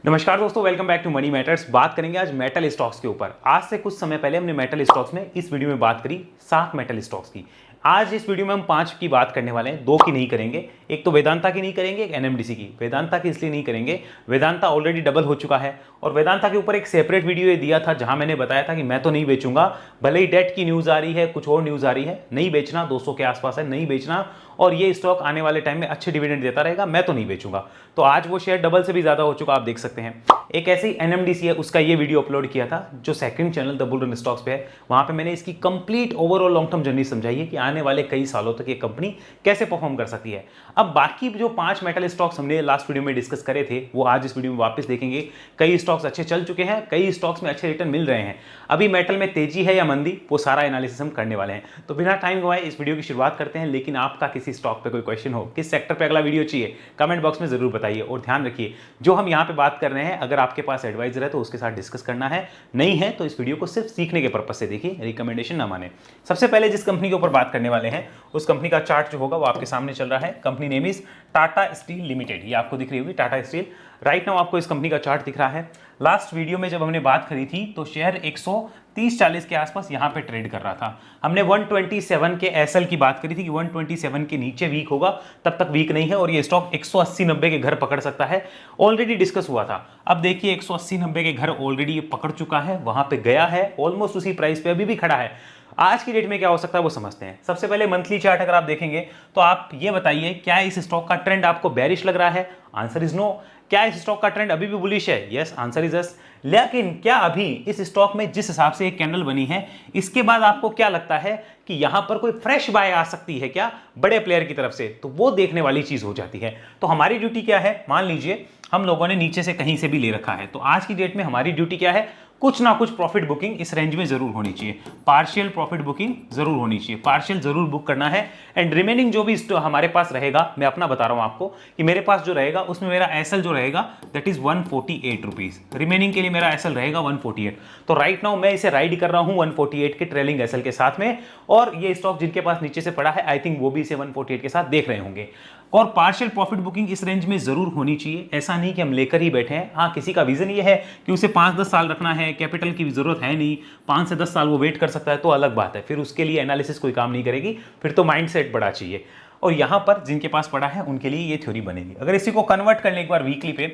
नमस्कार दोस्तों, welcome back to Money Matters. बात करेंगे आज मेटल स्टॉक्स के ऊपर। आज से कुछ समय पहले हमने मेटल स्टॉक्स में इस वीडियो में बात करी 7 मेटल स्टॉक्स की। आज इस वीडियो में हम 5 की बात करने वाले हैं, 2 की नहीं करेंगे। एक तो वेदांता की नहीं करेंगे, एक एनएमडीसी की। वेदांता की इसलिए नहीं करेंगे, वेदांता ऑलरेडी डबल हो चुका है और वेदांता के ऊपर एक सेपरेट वीडियो ये दिया था जहां मैंने बताया था कि मैं तो नहीं बेचूंगा, भले ही डेट की न्यूज आ रही है, कुछ और न्यूज आ रही है, नहीं बेचना, 200 के आसपास है, नहीं बेचना और ये स्टॉक आने वाले टाइम में अच्छे डिविडेंड देता रहेगा, मैं तो नहीं बेचूंगा। तो आज वो शेयर डबल से भी ज्यादा हो चुका, आप देख सकते हैं। एक ऐसी एनएमडीसी है, उसका ये वीडियो अपलोड किया था जो second channel the bull run stocks पे है। वहां पे मैंने इसकी complete overall long term journey समझाई है कि आने वाले कई सालों तक ये कंपनी कैसे परफॉर्म कर सकती है। अब बाकी जो 5 मेटल स्टॉक्स हमने लास्ट वीडियो में डिस्कस करे थे वो आज इस वीडियो में वापस देखेंगे। कई स्टॉक्स अच्छे चल चुके हैं, कई स्टॉक्स में अच्छे रिटर्न मिल रहे हैं। अभी मेटल में तेजी है या मंदी, वो सारा एनालिसिस हम करने वाले हैं। तो बिना टाइम गवाए इस वीडियो की शुरुआत करते हैं। लेकिन आपका किसी स्टॉक पे कोई क्वेश्चन हो, किस सेक्टर पे अगला वीडियो चाहिए, कमेंट बॉक्स में जरूर बताइए। और ध्यान रखिए, जो हम यहाँ पे बात कर रहे हैं, अगर आपके पास एडवाइजर है तो उसके साथ डिस्कस करना है, नहीं है तो इस वीडियो को सिर्फ सीखने के पर्पज से देखिए, रिकमेंडेशन ना माने। सबसे पहले जिस कंपनी के ऊपर बात करने वाले हैं उस कंपनी का चार्ट जो होगा वो आपके सामने चल रहा है। Company name is Tata steel limited, ये आपको दिख रही होगी टाटा स्टील। राइट नाउ आपको इस कंपनी का चार्ट दिख रहा है। लास्ट वीडियो में जब हमने बात करी थी तो शेयर 130-40 के आसपास यहां पे ट्रेड कर रहा था। हमने 127 के एसएल की बात करी थी कि 127 के नीचे वीक होगा, तब तक वीक नहीं है और ये स्टॉक 180-90 के घर पकड़ सकता है। ऑलरेडी डिस्कस हुआ था। अब देखिए 180-90 के घर ऑलरेडी ये पकड़ चुका है, वहां पे गया है, ऑलमोस्ट उसी प्राइस पे अभी भी खड़ा है। आज की डेट में क्या हो सकता है वो समझते हैं। सबसे पहले मंथली चार्ट अगर आप देखेंगे तो आप ये बताइए, क्या इस स्टॉक का ट्रेंड आपको बेरिश लग रहा है? Answer is no. क्या इस स्टॉक का ट्रेंड अभी भी बुलिश है? Yes, answer is yes. लेकिन क्या अभी इस स्टॉक में जिस हिसाब से एक कैंडल बनी है, इसके बाद आपको क्या लगता है कि यहां पर कोई फ्रेश बाय आ सकती है क्या बड़े प्लेयर की तरफ से? तो वो देखने वाली चीज हो जाती है। तो हमारी ड्यूटी क्या है? मान लीजिए हम लोगों ने नीचे से कहीं से भी ले रखा है, तो आज की डेट में हमारी ड्यूटी क्या है? कुछ ना कुछ प्रॉफिट बुकिंग इस रेंज में जरूर होनी चाहिए, पार्शियल प्रॉफिट बुकिंग जरूर होनी चाहिए, पार्शियल जरूर बुक करना है। एंड रिमेनिंग जो भी हमारे पास रहेगा, मैं अपना बता रहा हूं आपको कि मेरे पास जो रहेगा उसमें मेरा एसएल जो रहेगा दैट इज 148 रुपीज। रिमेनिंग के लिए मेरा एसएल रहेगा 148। तो राइट नाउ मैं इसे राइड कर रहा हूं 148 के ट्रेलिंग एसएल के साथ में। और ये स्टॉक जिनके पास नीचे से पड़ा है, आई थिंक वो भी इसे 148 के साथ देख रहे होंगे। और पार्शियल प्रॉफिट बुकिंग इस रेंज में जरूर होनी चाहिए। ऐसा नहीं कि हम लेकर ही बैठे हैं। हाँ, किसी का विजन ये है कि उसे 5-10 साल रखना है, कैपिटल की भी जरूरत है नहीं, 5 से 10 साल वो वेट कर सकता है, तो अलग बात है, फिर उसके लिए एनालिसिस कोई काम नहीं करेगी, फिर तो माइंडसेट बड़ा चाहिए। और यहां पर जिनके पास पड़ा है उनके लिए ये थ्योरी बनेगी। अगर इसी को कन्वर्ट कर ले एक बार वीकली पे,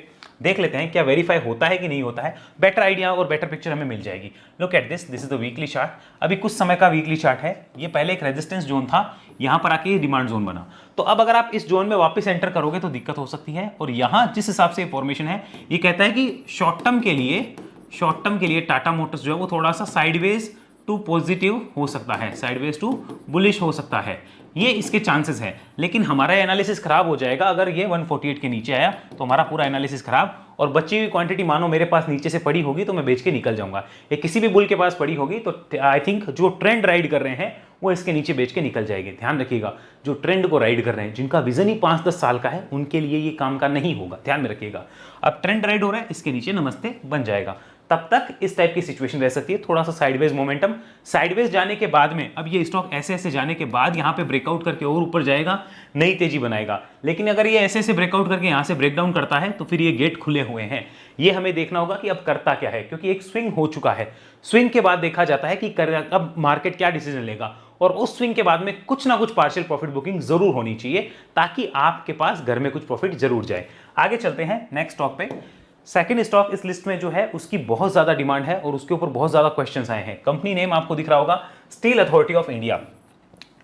देख लेते हैं क्या वेरीफाई होता है कि नहीं होता है, बेटर आइडिया और बेटर पिक्चर हमें मिल जाएगी। Look at this is the weekly chart. अभी कुछ समय का वीकली चार्ट है। ये पहले एक रेजिस्टेंस जोन था, यहां पर आके डिमांड जोन बना। तो अब अगर आप इस जोन में वापस एंटर करोगे तो दिक्कत हो सकती है। और यहां जिस हिसाब से फॉर्मेशन है, ये कहता है कि शॉर्ट टर्म के लिए टाटा मोटर्स जो है वो थोड़ा सा साइडवेज टू पॉजिटिव हो सकता है, साइडवेज टू बुलिश हो सकता है, ये इसके चांसेस है। लेकिन हमारा एनालिसिस खराब हो जाएगा अगर ये 148 के नीचे आया, तो हमारा पूरा एनालिसिस खराब। और बची हुई क्वांटिटी मानो मेरे पास नीचे से पड़ी होगी तो मैं बेच के निकल जाऊंगा, या किसी भी बुल के पास पड़ी होगी तो आई थिंक जो ट्रेंड राइड कर रहे हैं वो इसके नीचे बेच के निकल जाएंगे। ध्यान रखिएगा, जो ट्रेंड को राइड कर रहे हैं, जिनका विजन ही 5-10 साल का है, उनके लिए ये काम का नहीं होगा, ध्यान में रखिएगा। अब ट्रेंड राइड हो रहा है, इसके नीचे नमस्ते बन जाएगा, तब तक इस टाइप की सिचुएशन रह सकती है। थोड़ा सा साइडवेज मोमेंटम, साइडवेज जाने के बाद में अब ये स्टॉक ऐसे ऐसे जाने के बाद यहां पे ब्रेकआउट करके और ऊपर जाएगा, नई तेजी बनाएगा। लेकिन अगर ये ऐसे ऐसे ब्रेकआउट करके यहां से ब्रेकडाउन करता है तो फिर ये गेट खुले हुए हैं। ये हमें देखना होगा कि अब करता क्या है, क्योंकि एक स्विंग हो चुका है। स्विंग के बाद देखा जाता है कि अब मार्केट क्या डिसीजन लेगा, और उस स्विंग के बाद में कुछ ना कुछ पार्शियल प्रॉफिट बुकिंग जरूर होनी चाहिए, ताकि आपके पास घर में कुछ प्रॉफिट जरूर जाए। आगे चलते हैं नेक्स्ट स्टॉक पे। सेकंड स्टॉक इस लिस्ट में जो है उसकी बहुत ज्यादा डिमांड है और उसके ऊपर बहुत ज्यादा क्वेश्चंस आए हैं। कंपनी नेम आपको दिख रहा होगा, स्टील अथॉरिटी ऑफ इंडिया।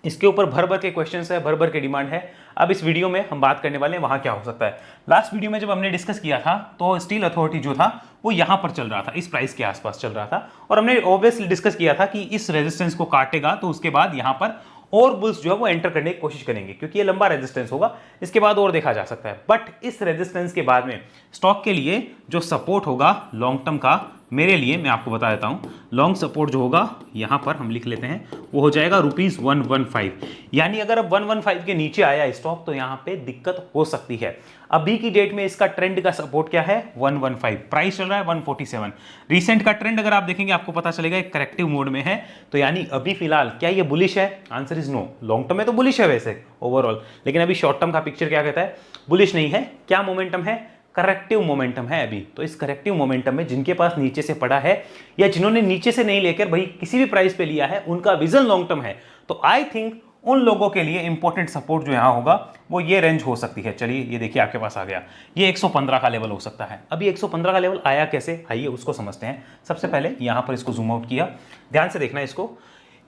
इसके ऊपर भर भर के क्वेश्चंस है, भर भर के डिमांड है। अब इस वीडियो में हम बात करने वाले हैं वहां क्या हो सकता है। लास्ट वीडियो में जब हमने डिस्कस किया था तो स्टील अथॉरिटी जो था वो यहां पर चल रहा था, इस प्राइस के आसपास चल रहा था, और हमने ऑब्वियसली डिस्कस किया था कि इस रेजिस्टेंस को काटेगा तो उसके बाद यहां पर और बुल्स जो है वो एंटर करने की कोशिश करेंगे, क्योंकि ये लंबा रेजिस्टेंस होगा, इसके बाद और देखा जा सकता है। बट इस रेजिस्टेंस के बाद में स्टॉक के लिए जो सपोर्ट होगा लॉन्ग टर्म का, मेरे लिए मैं आपको बता देता हूं, लॉन्ग सपोर्ट जो होगा यहां पर हम लिख लेते हैं, वो हो जाएगा ₹115। यानी अगर अब 115 के नीचे आया स्टॉक तो यहां पे दिक्कत हो सकती है। अभी की डेट में इसका ट्रेंड का सपोर्ट क्या है? 115। प्राइस चल रहा है 147। रिसेंट का ट्रेंड अगर आप देखेंगे आपको पता चलेगा एक करेक्टिव मोड में है। तो यानी अभी फिलहाल क्या ये बुलिश है? Answer is no. Long term में तो बुलिश है वैसे ओवरऑल, लेकिन अभी शॉर्ट टर्म का पिक्चर क्या कहता है? बुलिश नहीं है। क्या मोमेंटम है? करेक्टिव मोमेंटम है अभी। तो इस करेक्टिव मोमेंटम में जिनके पास नीचे से पड़ा है या जिन्होंने नीचे से नहीं लेकर भाई किसी भी प्राइस पे लिया है, उनका विजन लॉन्ग टर्म है, तो आई थिंक उन लोगों के लिए इंपॉर्टेंट सपोर्ट जो यहां होगा वो ये रेंज हो सकती है। चलिए ये देखिए आपके पास आ गया, ये 115 का लेवल हो सकता है। अभी 115 का लेवल आया कैसे, आइए उसको समझते हैं। सबसे पहले यहां पर इसको जूम आउट किया, ध्यान से देखना इसको,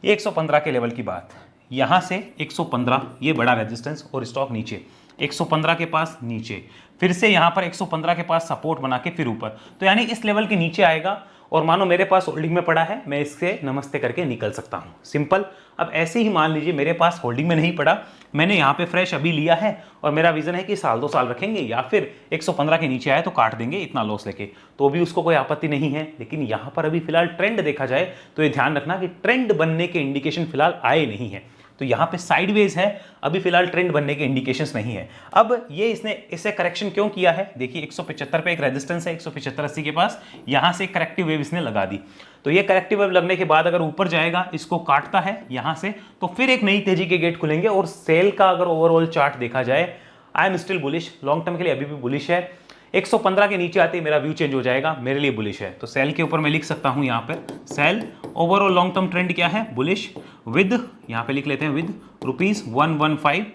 ये 115 के लेवल की बात, यहां से 115 ये बड़ा रेजिस्टेंस और स्टॉक नीचे 115 के पास नीचे, फिर से यहां पर 115 के पास सपोर्ट बना के फिर ऊपर, तो यानी इस लेवल के नीचे आएगा और मानो मेरे पास होल्डिंग में पड़ा है, मैं इससे नमस्ते करके निकल सकता हूं, सिंपल। अब ऐसे ही मान लीजिए मेरे पास होल्डिंग में नहीं पड़ा, मैंने यहां पे फ्रेश अभी लिया है और मेरा विजन है कि साल 2 साल रखेंगे या फिर 115 के नीचे आए तो काट देंगे इतना लॉस लेके, तो भी उसको कोई आपत्ति नहीं है। लेकिन यहां पर अभी फिलहाल ट्रेंड देखा जाए तो ये ध्यान रखना कि ट्रेंड बनने के इंडिकेशन फिलहाल आए नहीं है, तो यहां पे साइडवेज है, अभी फिलहाल ट्रेंड बनने के इंडिकेशंस नहीं है। अब ये इसने इसे करेक्शन क्यों किया है, देखिए 175 पे एक रेजिस्टेंस है, 175-80 के पास, यहां से करेक्टिव वेव इसने लगा दी। तो ये करेक्टिव वेव लगने के बाद अगर ऊपर जाएगा, इसको काटता है यहां से, तो फिर एक नई तेजी के गेट खुलेंगे। और सेल का अगर ओवरऑल चार्ट देखा जाए, I am still bullish, long term के लिए अभी भी बुलिश है। 115 के नीचे आते ही मेरा व्यू चेंज हो जाएगा, मेरे लिए बुलिश है। तो सेल के ऊपर मैं लिख सकता हूं यहां पर, सेल ओवरऑल लॉन्ग टर्म ट्रेंड क्या है, बुलिश, विद यहां पे लिख लेते हैं विद ₹115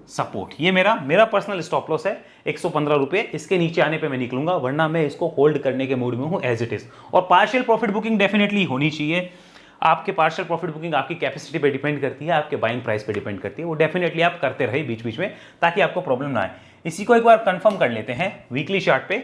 सपोर्ट। ये मेरा पर्सनल स्टॉप लॉस है 115 रुपए, इसके नीचे आने पे मैं निकलूंगा, वरना मैं इसको होल्ड करने के मूड में हूं एज इट इज। और पार्शियल प्रॉफिट बुकिंग डेफिनेटली होनी चाहिए। आपके पार्शियल प्रॉफिट बुकिंग आपकी कैपेसिटी पे डिपेंड करती है, आपके बाइंग प्राइस पे डिपेंड करती है, वो डेफिनेटली आप करते रहे बीच बीच में, ताकि आपको प्रॉब्लम ना आए। इसी को एक बार कंफर्म कर लेते हैं वीकली चार्ट पे,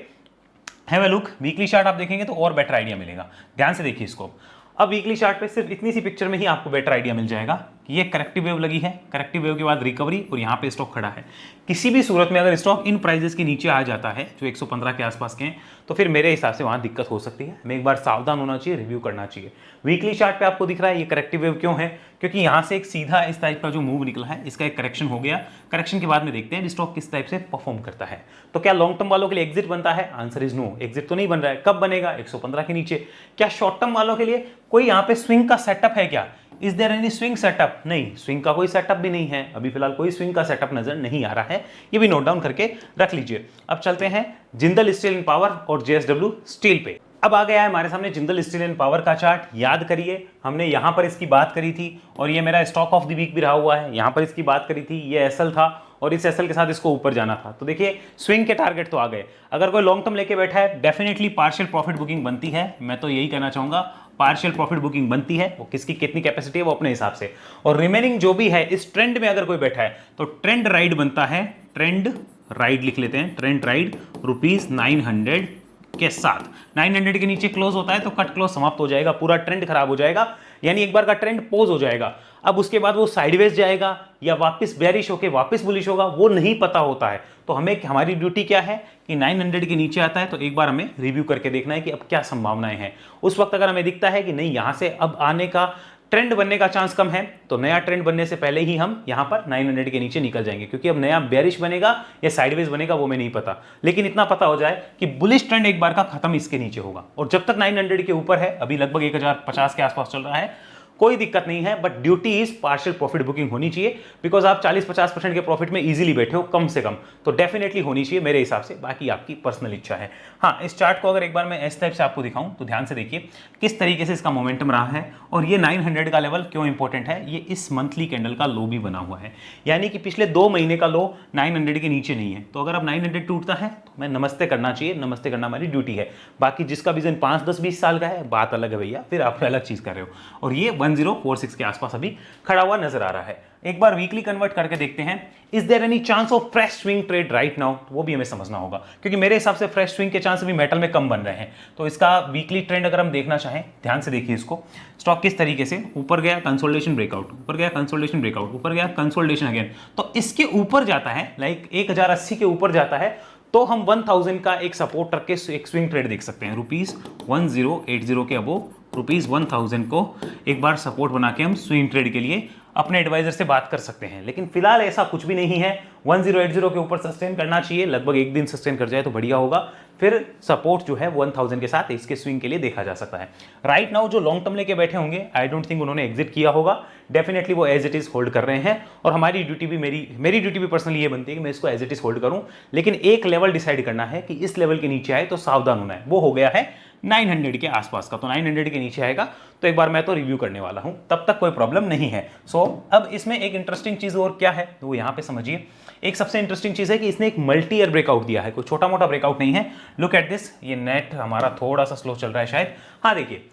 have a look. Weekly chart आप देखेंगे तो और बेटर आइडिया मिलेगा, ध्यान से देखिए इसको। अब वीकली चार्ट पे सिर्फ इतनी सी पिक्चर में ही आपको बेटर आइडिया मिल जाएगा कि ये करेक्टिव वेव लगी है, करेक्टिव वेव के बाद रिकवरी और यहाँ पे स्टॉक खड़ा है। किसी भी सूरत में अगर स्टॉक इन प्राइजेस के नीचे आ जाता है जो 115 के आसपास के हैं, तो फिर मेरे हिसाब से वहाँ दिक्कत हो सकती है, हमें एक बार सावधान होना चाहिए, रिव्यू करना चाहिए। वीकली चार्ट पे आपको दिख रहा है ये करेक्टिव वेव क्यों है, क्योंकि यहाँ से एक सीधा इस टाइप का जो मूव निकला है, इसका एक करेक्शन हो गया। करेक्शन के बाद में देखते हैं स्टॉक किस टाइप से परफॉर्म करता है। तो क्या लॉन्ग टर्म वालों के लिए एग्जिट बनता है, आंसर इज नो, एग्जिट तो नहीं बन रहा है। कब बनेगा, 115 के नीचे। क्या शॉर्ट टर्म वालों के लिए कोई यहाँ पे स्विंग का सेटअप है क्या, is there any swing setup, नहीं, स्विंग का कोई सेटअप भी नहीं है, अभी फिलहाल कोई स्विंग का सेटअप नजर नहीं आ रहा है, ये भी नोट डाउन करके रख लीजिए। अब चलते हैं जिंदल स्टील एंड पावर और JSW स्टील पे। अब आ गया है हमारे सामने जिंदल स्टील एंड पावर का चार्ट। याद करिए हमने यहां पर इसकी बात करी थी और ये मेरा स्टॉक ऑफ द वीक भी रहा हुआ है, यहां पर इसकी बात करी थी, ये एसएल था और इस एसएल के साथ इसको ऊपर जाना था। तो देखिए स्विंग के टारगेट तो आ गए। अगर कोई लॉन्ग टर्म लेके बैठा है, डेफिनेटली पार्शियल प्रॉफिट बुकिंग बनती है, मैं तो यही कहना चाहूंगा, पार्शियल प्रॉफिट बुकिंग बनती है। वो किसकी कितनी कैपेसिटी है वो अपने हिसाब से, और रिमेनिंग जो भी है इस ट्रेंड में अगर कोई बैठा है तो ट्रेंड राइड बनता है, ट्रेंड राइड लिख लेते हैं, ट्रेंड राइड ₹900 के साथ। 900 के नीचे क्लोज होता है तो कट क्लोज समाप्त हो जाएगा, पूरा ट्रेंड खराब हो जाएगा, यानी एक बार का ट्रेंड पोज हो जाएगा। अब उसके बाद वो साइडवेज जाएगा या वापस बेरिश होकर वापस बुलिश होगा, वो नहीं पता होता है। तो हमें, हमारी ड्यूटी क्या है कि 900 के नीचे आता है तो एक बार हमें रिव्यू करके देखना है कि अब क्या संभावनाएं हैं। उस वक्त अगर हमें दिखता है कि नहीं, यहां से अब आने का ट्रेंड बनने का चांस कम है, तो नया ट्रेंड बनने से पहले ही हम यहां पर 900 के नीचे निकल जाएंगे, क्योंकि अब नया बेरिश बनेगा या साइडवेज बनेगा वो मैं नहीं पता, लेकिन इतना पता हो जाए कि बुलिश ट्रेंड एक बार का खत्म इसके नीचे होगा। और जब तक 900 के ऊपर है, अभी लगभग 1050 के आसपास चल रहा है, कोई दिक्कत नहीं है, but duty is partial profit booking होनी चाहिए, बिकॉज आप 40-50% के प्रॉफिट में इजीली बैठे हो कम से कम, तो डेफिनेटली होनी चाहिए मेरे हिसाब से, बाकी आपकी पर्सनल इच्छा है। हाँ, इस चार्ट को अगर एक बार मैं इस टाइप से आपको दिखाऊं तो ध्यान से देखिए किस तरीके से इसका मोमेंटम रहा है, और ये 900 का लेवल क्यों इंपॉर्टेंट है, ये इस मंथली कैंडल का लो भी बना हुआ है, यानी कि पिछले 2 महीने का लो 900 के नीचे नहीं है। तो अगर अब 900 टूटता है तो मैं नमस्ते करना चाहिए, नमस्ते करना हमारी ड्यूटी है। बाकी जिसका विजन 5, 10, 20 साल का है, बात अलग है भैया, फिर आप अलग चीज कर रहे हो। और ये 1046 के आसपास अभी खड़ा हुआ नजर आ रहा है। एक बार वीकली कन्वर्ट करके देखते हैं, is there any chance of fresh swing trade right now, वो भी हमें समझना होगा, क्योंकि मेरे हिसाब से फ्रेश स्विंग के चांस अभी मेटल में कम बन रहे हैं। तो इसका वीकली ट्रेंड अगर हम देखना चाहें, ध्यान से देखिए इसको, स्टॉक किस तरीके से ऊपर गया, कंसोलिडेशन ब्रेकआउट, ऊपर गया कंसोलिडेशन ब्रेकआउट, ऊपर गया कंसोलिडेशन अगेन, तो इसके ऊपर जाता है, लाइक 1080 के ऊपर जाता है, तो हम 1000 का एक सपोर्ट रख के एक स्विंग ट्रेड देख सकते हैं। ₹1080 के अबो ₹1000 को एक बार सपोर्ट बना के हम स्विंग ट्रेड के लिए अपने एडवाइजर से बात कर सकते हैं। लेकिन फिलहाल ऐसा कुछ भी नहीं है, 1080 के ऊपर सस्टेन करना चाहिए, लगभग एक दिन सस्टेन कर जाए तो बढ़िया होगा, फिर सपोर्ट जो है 1000 के साथ इसके स्विंग के लिए देखा जा सकता है। राइट नाउ जो लॉन्ग टर्म लेके बैठे होंगे, आई डोंट थिंक उन्होंने एग्जिट किया होगा, डेफिनेटली वो एज इट इज होल्ड कर रहे हैं, और हमारी ड्यूटी भी मेरी ड्यूटी भी पर्सनली ये बनती है कि मैं इसको एज इट इज होल्ड करूं, लेकिन एक लेवल डिसाइड करना है कि इस लेवल के नीचे आए तो सावधान होना है। वो हो गया है 900 के आसपास का, तो 900 के नीचे आएगा तो एक बार मैं तो रिव्यू करने वाला हूं, तब तक कोई प्रॉब्लम नहीं है। सो अब इसमें एक इंटरेस्टिंग चीज और क्या है तो वो यहां पे समझिए। एक सबसे इंटरेस्टिंग चीज है कि इसने एक मल्टी ईयर ब्रेकआउट दिया है, कोई छोटा मोटा ब्रेकआउट नहीं है। लुक एट दिस, ये नेट हमारा थोड़ा सा स्लो चल रहा है शायद, हाँ देखिए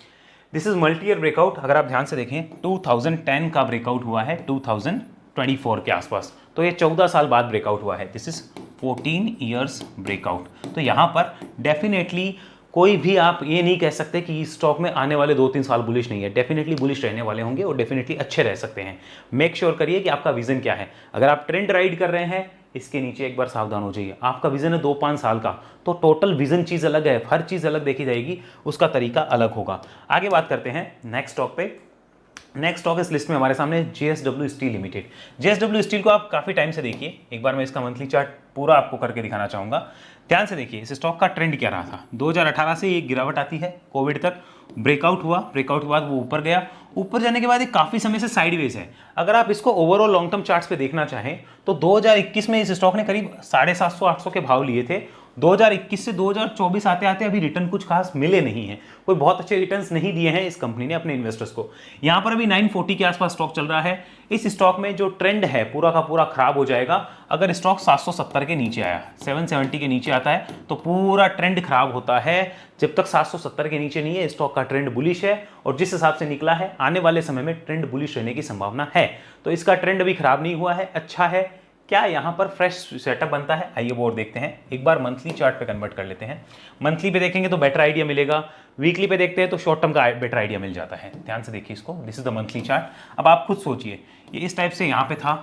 this is multi year breakout. अगर आप ध्यान से देखें 2010 का ब्रेकआउट हुआ है 2024 के आसपास, तो ये 14 साल बाद ब्रेकआउट हुआ है। This is 14 years breakout. तो यहाँ पर डेफिनेटली कोई भी आप ये नहीं कह सकते कि इस स्टॉक में आने वाले 2-3 साल बुलिश नहीं है, डेफिनेटली बुलिश रहने वाले होंगे और डेफिनेटली अच्छे रह सकते हैं। मेक श्योर करिए कि आपका विजन क्या है। अगर आप ट्रेंड राइड कर रहे हैं, इसके नीचे एक बार सावधान हो जाइए। आपका विजन है 2-5 साल का, तो टोटल विजन चीज़ अलग है, हर चीज़ अलग देखी जाएगी, उसका तरीका अलग होगा। आगे बात करते हैं नेक्स्ट स्टॉक पे। नेक्स्ट स्टॉक इस लिस्ट में हमारे सामने JSW steel limited. JSW steel को आप काफ़ी टाइम से देखिए, एक बार मैं इसका मंथली चार्ट पूरा आपको करके दिखाना चाहूँगा। ध्यान से देखिए इस स्टॉक का ट्रेंड क्या रहा था। 2018 से एक गिरावट आती है, कोविड तक ब्रेकआउट हुआ, ब्रेकआउट के बाद वो ऊपर गया, ऊपर जाने के बाद एक काफ़ी समय से साइडवेज है। अगर आप इसको ओवरऑल लॉन्ग टर्म चार्ट्स पे देखना चाहें तो 2021 में इस स्टॉक ने करीब 750-800 के भाव लिए थे। 2021 से 2024 आते आते अभी रिटर्न कुछ खास मिले नहीं हैं, कोई बहुत अच्छे रिटर्न्स नहीं दिए हैं इस कंपनी ने अपने इन्वेस्टर्स को। यहाँ पर अभी 940 के आसपास स्टॉक चल रहा है। इस स्टॉक में जो ट्रेंड है पूरा का पूरा खराब हो जाएगा अगर स्टॉक 770 के नीचे आया, 770 के नीचे आता है तो पूरा ट्रेंड खराब होता है। जब तक 770 के नीचे नहीं है स्टॉक का ट्रेंड बुलिश है, और जिस हिसाब से निकला है आने वाले समय में ट्रेंड बुलिश रहने की संभावना है। तो इसका ट्रेंड अभी खराब नहीं हुआ है, अच्छा है। क्या यहाँ पर फ्रेश सेटअप बनता है, आइए वो और देखते हैं। एक बार मंथली चार्ट पे कन्वर्ट कर लेते हैं। मंथली पे देखेंगे तो बेटर आइडिया मिलेगा, वीकली पे देखते हैं तो शॉर्ट टर्म का बेटर आइडिया मिल जाता है। ध्यान से देखिए इसको, this is the monthly chart. अब आप खुद सोचिए, ये इस टाइप से यहाँ पे था,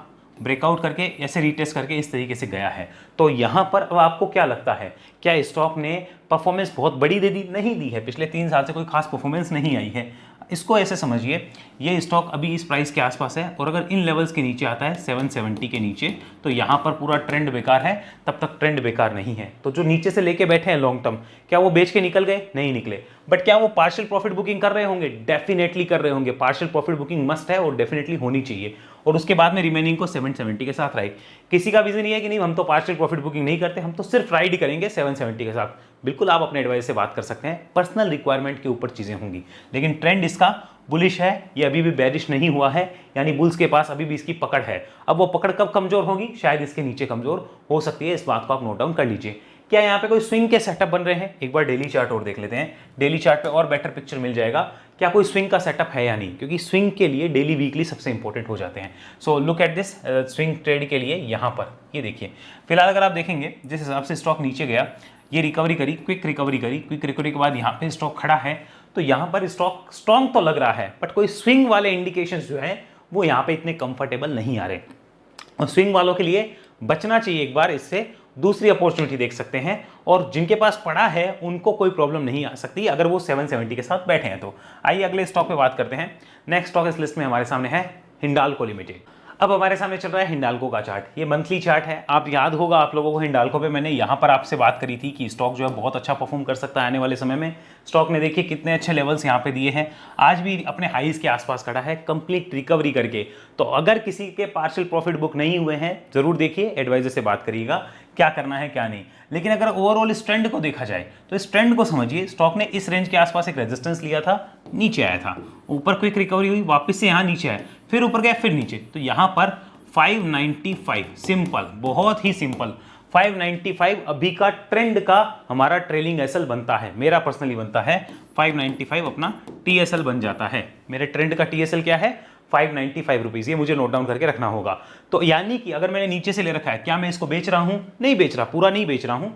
ब्रेकआउट करके ऐसे रीटेस्ट करके इस तरीके से गया है। तो यहाँ पर अब आपको क्या लगता है, क्या स्टॉक ने परफॉर्मेंस बहुत बड़ी दे दी? नहीं दी है, पिछले 3 साल से कोई खास परफॉर्मेंस नहीं आई है। इसको ऐसे समझिए, ये स्टॉक अभी इस प्राइस के आसपास है, और अगर इन लेवल्स के नीचे आता है 770 के नीचे, तो यहाँ पर पूरा ट्रेंड बेकार है, तब तक ट्रेंड बेकार नहीं है। तो जो नीचे से लेके बैठे हैं लॉन्ग टर्म, क्या वो बेच के निकल गए? नहीं निकले। बट क्या वो पार्शियल प्रॉफिट बुकिंग कर रहे होंगे? डेफिनेटली कर रहे होंगे। पार्शियल प्रॉफिट बुकिंग मस्ट है और डेफिनेटली होनी चाहिए, और उसके बाद में रिमेनिंग को 770 के साथ राइड। किसी का विजन ये है कि नहीं हम तो पार्शियल प्रॉफिट बुकिंग नहीं करते, हम तो सिर्फ राइड करेंगे 770 के साथ। बिल्कुल आप अपने एडवाइस से बात कर सकते हैं, पर्सनल रिक्वायरमेंट के ऊपर चीज़ें होंगी, लेकिन ट्रेंड इसका बुलिश है, ये अभी भी बेरिश नहीं हुआ है, यानी बुल्स के पास अभी भी इसकी पकड़ है। अब वो पकड़ कब कमजोर होगी? शायद इसके नीचे कमजोर हो सकती है, इस बात को आप नोट डाउन कर लीजिए। क्या यहाँ पे कोई स्विंग के सेटअप बन रहे हैं? एक बार डेली चार्ट और देख लेते हैं, डेली चार्ट पे और बेटर पिक्चर मिल जाएगा क्या कोई स्विंग का सेटअप है या नहीं, क्योंकि स्विंग के लिए डेली वीकली सबसे इंपॉर्टेंट हो जाते हैं। So look at this swing trade के लिए यहाँ पर ये देखिए, फिलहाल अगर आप देखेंगे जिस हिसाब से स्टॉक नीचे गया, ये रिकवरी करी, क्विक रिकवरी करी, क्विक रिकवरी के बाद यहाँ पे स्टॉक खड़ा है, तो यहाँ पर स्टॉक स्ट्रॉन्ग तो लग रहा है, बट कोई स्विंग वाले इंडिकेशंस जो हैं वो यहाँ पे इतने कंफर्टेबल नहीं आ रहे, और स्विंग वालों के लिए बचना चाहिए। एक बार इससे दूसरी अपॉर्चुनिटी देख सकते हैं, और जिनके पास पड़ा है उनको कोई प्रॉब्लम नहीं आ सकती अगर वो 770 के साथ बैठे हैं तो। आइए अगले स्टॉक पे बात करते हैं। नेक्स्ट स्टॉक इस लिस्ट में हमारे सामने है हिंडाल्को लिमिटेड। अब हमारे सामने चल रहा है हिंडाल्को का चार्ट, ये मंथली चार्ट है। आप याद होगा आप लोगों को हिंडाल्को पे मैंने यहाँ पर आपसे बात करी थी कि स्टॉक जो है बहुत अच्छा परफॉर्म कर सकता है आने वाले समय में। स्टॉक ने देखिए कितने अच्छे लेवल्स यहाँ पे दिए हैं, आज भी अपने हाईज के आसपास खड़ा है कंप्लीट रिकवरी करके। तो अगर किसी के पार्शियल प्रॉफिट बुक नहीं हुए हैं जरूर देखिए, एडवाइजर से बात करिएगा क्या करना है क्या नहीं। लेकिन अगर ओवरऑल इस ट्रेंड को देखा जाए तो इस ट्रेंड को समझिए, स्टॉक ने इस रेंज के आसपास एक रेजिस्टेंस लिया था, नीचे आया था, ऊपर क्विक रिकवरी हुई, वापस से यहाँ नीचे आया, फिर ऊपर गया, फिर नीचे। तो यहाँ पर 595 सिंपल, बहुत ही सिंपल 595 अभी का ट्रेंड का हमारा ट्रेलिंग एसएल बनता है, मेरा पर्सनली बनता है 595 अपना टीएसएल बन जाता है। मेरे ट्रेंड का टीएसएल क्या है? 595 रुपीज़, ये मुझे नोट डाउन करके रखना होगा। तो यानी कि अगर मैंने नीचे से ले रखा है, क्या मैं इसको बेच रहा हूं? नहीं बेच रहा, पूरा नहीं बेच रहा हूं,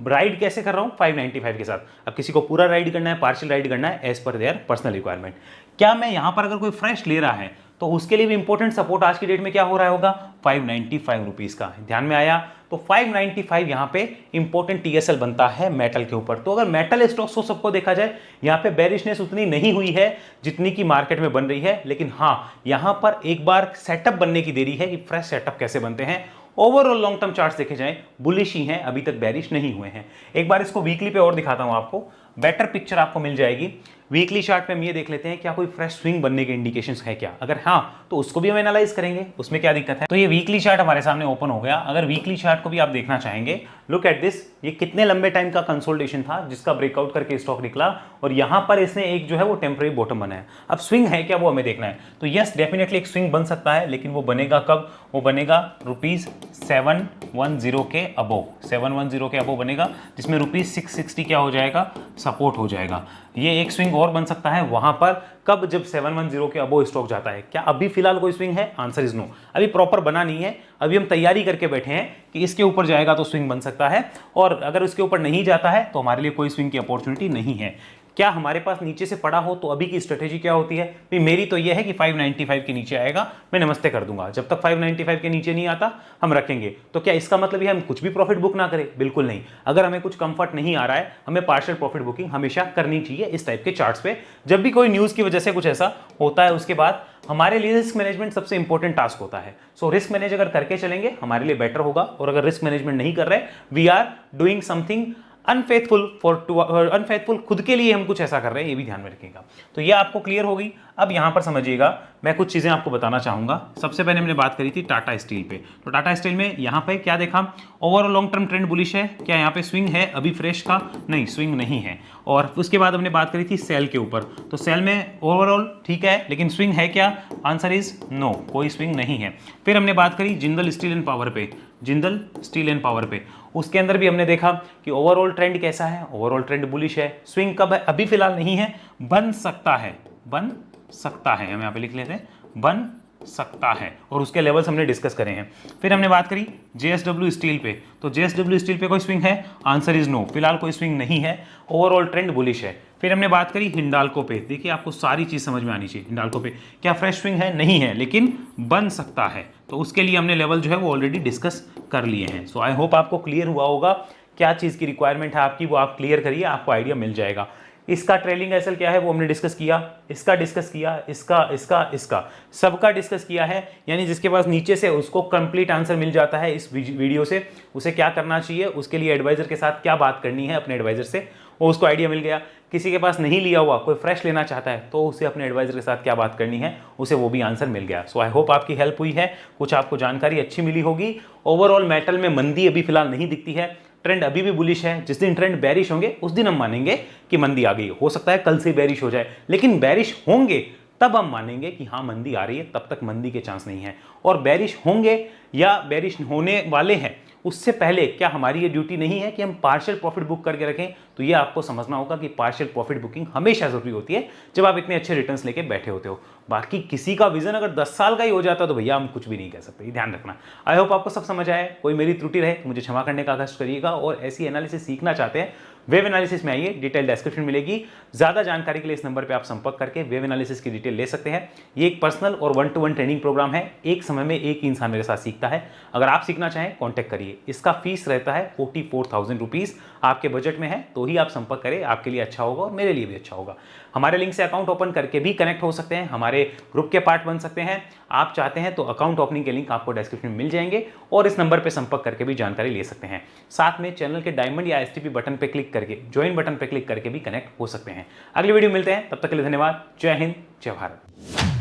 राइड कैसे कर रहा हूं? 595 के साथ। अब किसी को पूरा राइड करना है, पार्शियल राइड करना है, as per their personal requirement. क्या मैं यहां पर अगर कोई फ्रेश ले रहा है तो उसके लिए भी इंपॉर्टेंट सपोर्ट आज की डेट में क्या हो रहा होगा? 595 रुपीज़ का। ध्यान में आया? तो 595 यहाँ पे इंपॉर्टेंट टीएसएल बनता है मेटल के ऊपर। तो अगर मेटल स्टॉक्स को सबको देखा जाए, यहाँ पे बेरिशनेस उतनी नहीं हुई है जितनी की मार्केट में बन रही है, लेकिन हाँ यहाँ पर एक बार सेटअप बनने की देरी है कि फ्रेश सेटअप कैसे बनते हैं, ओवरऑल लॉन्ग टर्म चार्ट्स देखे जाएं बुलिश ही हैं, अभी तक बेरिश नहीं हुए हैं। एक बार इसको वीकली पे और दिखाता हूं आपको, बेटर पिक्चर आपको मिल जाएगी। वीकली चार्ट पे हम ये देख लेते हैं क्या कोई फ्रेश स्विंग बनने के इंडिकेशंस है क्या, अगर हाँ तो उसको भी हम एनालाइज करेंगे, उसमें क्या दिक्कत है। तो ये वीकली चार्ट हमारे सामने ओपन हो गया। अगर वीकली चार्ट को भी आप देखना चाहेंगे, लुक एट दिस, ये कितने लंबे टाइम का कंसोलिडेशन था जिसका ब्रेकआउट करके स्टॉक निकला और यहां पर इसने एक जो है वो टेम्पररी बॉटम बनाया। अब स्विंग है क्या वो हमें देखना है। तो यस डेफिनेटली एक स्विंग बन सकता है, लेकिन वो बनेगा कब, वो बनेगा ₹710 के अबोव, 710 के अबोव बनेगा, जिसमें ₹660 क्या हो जाएगा, सपोर्ट हो जाएगा। ये एक स्विंग और बन सकता है वहां पर, कब, जब 710 के अबोव स्टॉक जाता है। क्या अभी फिलहाल कोई स्विंग है, आंसर इज नो, अभी प्रॉपर बना नहीं है। अभी हम तैयारी करके बैठे हैं कि इसके ऊपर जाएगा तो स्विंग बन सकता है, और अगर उसके ऊपर नहीं जाता है तो हमारे लिए कोई स्विंग की अपॉर्चुनिटी नहीं है। क्या हमारे पास नीचे से पड़ा हो तो अभी की स्ट्रेटेजी क्या होती है भाई, मेरी तो यह है कि 595 के नीचे आएगा मैं नमस्ते कर दूंगा, जब तक 595 के नीचे नहीं आता हम रखेंगे। तो क्या इसका मतलब है हम कुछ भी प्रॉफिट बुक ना करें, बिल्कुल नहीं। अगर हमें कुछ कंफर्ट नहीं आ रहा है, हमें पार्शियल प्रॉफिट बुकिंग हमेशा करनी चाहिए इस टाइप के चार्ट्स पे। जब भी कोई न्यूज की वजह से कुछ ऐसा होता है, उसके बाद हमारे लिए रिस्क मैनेजमेंट सबसे इंपॉर्टेंट टास्क होता है। सो रिस्क मैनेज अगर करके चलेंगे हमारे लिए बेटर होगा, और अगर रिस्क मैनेजमेंट नहीं कर रहे, we are doing something unfaithful खुद के लिए हम कुछ ऐसा कर रहे हैं, ये भी ध्यान में रखिएगा। तो ये आपको क्लियर होगी। अब यहां पर समझिएगा, मैं कुछ चीजें आपको बताना चाहूंगा। सबसे पहले हमने बात करी थी टाटा स्टील पे, तो टाटा स्टील में यहां पे क्या देखा, overall long term trend bullish है। क्या यहां पे स्विंग है अभी फ्रेश का, नहीं स्विंग नहीं है। और उसके बाद हमने बात करी थी सेल के ऊपर, तो सेल में ओवरऑल ठीक है, लेकिन स्विंग है क्या, आंसर इज नो, कोई स्विंग नहीं है। फिर हमने बात करी जिंदल स्टील एंड पावर पे, जिंदल स्टील एंड पावर पे, उसके अंदर भी हमने देखा कि ओवरऑल ट्रेंड कैसा है, ओवरऑल ट्रेंड बुलिश है। स्विंग कब है, अभी फिलहाल नहीं है, बन सकता है, बन सकता है, हम यहाँ पे लिख लेते हैं बन सकता है, और उसके लेवल्स हमने डिस्कस करे हैं। फिर हमने बात करी जेएसडब्ल्यू स्टील पे, तो जेएसडब्ल्यू स्टील पे कोई स्विंग है, आंसर इज नो, फिलहाल कोई स्विंग नहीं है, ओवरऑल ट्रेंड बुलिश है। फिर हमने बात करी हिंडाल्को पे, देखिए आपको सारी चीज समझ में आनी चाहिए। हिंडाल्को पे क्या फ्रेश स्विंग है, नहीं है, लेकिन बन सकता है, तो उसके लिए हमने लेवल जो है वो ऑलरेडी डिस्कस कर लिए हैं। सो आई होप आपको क्लियर हुआ होगा क्या चीज़ की रिक्वायरमेंट है आपकी, वो आप क्लियर करिए, आपको आइडिया मिल जाएगा। इसका ट्रेलिंग एसएल क्या है वो हमने डिस्कस किया, इसका डिस्कस किया, इसका सबका डिस्कस किया है। यानी जिसके पास नीचे से उसको कंप्लीट आंसर मिल जाता है इस वीडियो से, उसे क्या करना चाहिए, उसके लिए एडवाइजर के साथ क्या बात करनी है अपने एडवाइजर से, वो उसको आइडिया मिल गया। किसी के पास नहीं लिया हुआ, कोई फ्रेश लेना चाहता है, तो उसे अपने एडवाइजर के साथ क्या बात करनी है, उसे वो भी आंसर मिल गया। सो आई होप आपकी हेल्प हुई है, कुछ आपको जानकारी अच्छी मिली होगी। ओवरऑल मेटल में मंदी अभी फिलहाल नहीं दिखती है, ट्रेंड अभी भी बुलिश है। जिस दिन ट्रेंड बेरिश होंगे उस दिन हम मानेंगे कि मंदी आ गई। हो सकता है कल से बेरिश हो जाए, लेकिन बेरिश होंगे तब हम मानेंगे कि हाँ मंदी आ रही है, तब तक मंदी के चांस नहीं है। और बेरिश होंगे या बेरिश होने वाले हैं, उससे पहले क्या हमारी ये ड्यूटी नहीं है कि हम पार्शियल प्रॉफिट बुक करके रखें। तो ये आपको समझना होगा कि पार्शियल प्रॉफिट बुकिंग हमेशा जरूरी होती है जब आप इतने अच्छे रिटर्न्स लेके बैठे होते हो। बाकी किसी का विजन अगर 10 साल का ही हो जाता है तो भैया हम कुछ भी नहीं कह सकते, ध्यान रखना। आई होप आपको सब समझ आए, कोई मेरी त्रुटि रहे तो मुझे क्षमा करने का कष्ट करिएगा। और ऐसी एनालिसिस सीखना चाहते हैं, वेव एनालिसिस में आइए, डिटेल डिस्क्रिप्शन मिलेगी। ज्यादा जानकारी के लिए इस नंबर पे आप संपर्क करके वेव एनालिसिस की डिटेल ले सकते हैं। ये एक पर्सनल और 1-to-1 ट्रेनिंग प्रोग्राम है, एक समय में एक ही इंसान मेरे साथ सीखता है। अगर आप सीखना चाहें कॉन्टैक्ट करिए। इसका फीस रहता है 44,000 रुपीज़। आपके बजट में है तो ही आप संपर्क करें, आपके लिए अच्छा होगा और मेरे लिए भी अच्छा होगा। हमारे लिंक से अकाउंट ओपन करके भी कनेक्ट हो सकते हैं, हमारे ग्रुप के पार्ट बन सकते हैं। आप चाहते हैं तो अकाउंट ओपनिंग के लिंक आपको डिस्क्रिप्शन में मिल जाएंगे, और इस नंबर पर संपर्क करके भी जानकारी ले सकते हैं। साथ में चैनल के डायमंड या एसटीपी बटन पर क्लिक करके, ज्वाइन बटन पर क्लिक करके भी कनेक्ट हो सकते हैं। अगली वीडियो मिलते हैं, तब तक के लिए धन्यवाद। जय हिंद, जय भारत।